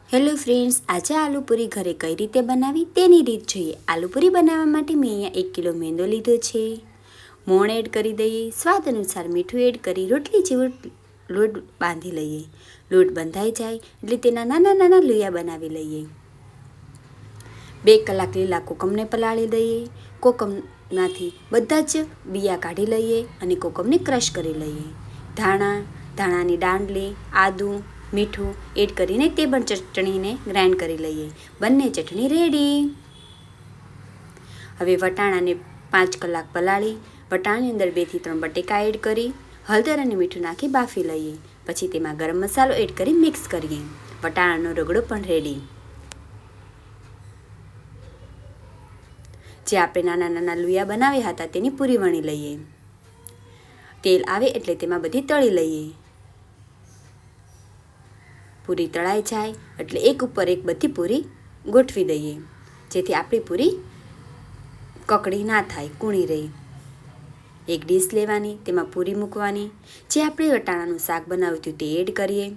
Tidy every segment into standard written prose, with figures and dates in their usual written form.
Hello friends, આજે આલુપૂરી ઘરે કઈ રીતે બનાવી તેની રીત જોઈએ। આલુપૂરી બનાવવા માટે મેં અહીંયા 1 કિલો મેંદો લીધો છે। મોણ એડ કરી દઈએ, સ્વાદ અનુસાર મીઠું એડ કરી રોટલી જેવો લોટ બાંધી લઈએ। લોટ બંધાઈ જાય એટલે તેના નાના નાના લુયા બનાવી લઈએ। 2 કલાક લીલા કોકમને પલાળી દઈએ। કોકમમાંથી બધા જ બિયા કાઢી લઈએ અને કોકમને ક્રશ કરી લઈએ। ધાણાની દાંડલી, આદું, મીઠું એડ કરીને તે પણ ચટણીને ગ્રાઇન્ડ કરી લઈએ। બંને ચટણી રેડી। હવે વટાણાને 5 કલાક પલાળી વટાણાની અંદર 2 થી 3 બટેકા એડ કરી હળદર અને મીઠું નાખી બાફી લઈએ। પછી તેમાં ગરમ મસાલો એડ કરી મિક્સ કરીએ। વટાણાનો રગડો પણ રેડી। જે આપણે નાના નાના લુયા બનાવ્યા હતા તેની પૂરી વણી લઈએ। તેલ આવે એટલે તેમાં બધી તળી લઈએ। પૂરી તળાઈ જાય એટલે એક ઉપર એક બધી પૂરી ગોઠવી દઈએ, જેથી આપણી પૂરી કકડી ના થાય, કૂણી રહે। એક ડીશ લેવાની, તેમાં પૂરી મૂકવાની। જે આપણે વટાણાનું શાક બનાવ્યું હતું તે એડ કરીએ।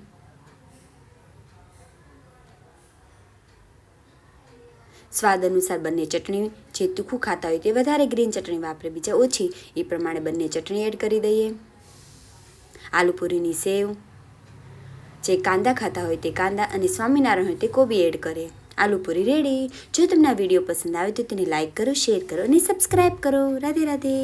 સ્વાદ અનુસાર બંને ચટણી, જે તીખું ખાતા હોય તે વધારે ગ્રીન ચટણી વાપરે, બીજા ઓછી, એ પ્રમાણે બંને ચટણી એડ કરી દઈએ। આલુપૂરીની સેવ, જે કાંદા ખાતા હોય તે કાંદા અને સ્વામિનારાયણ હોય તે કોબી એડ કરે। આલુપૂરી રેડી। જો તમને આ વિડીયો પસંદ આવે તો તેને લાઇક કરો, શેર કરો અને સબસ્ક્રાઈબ કરો। રાધે રાધે।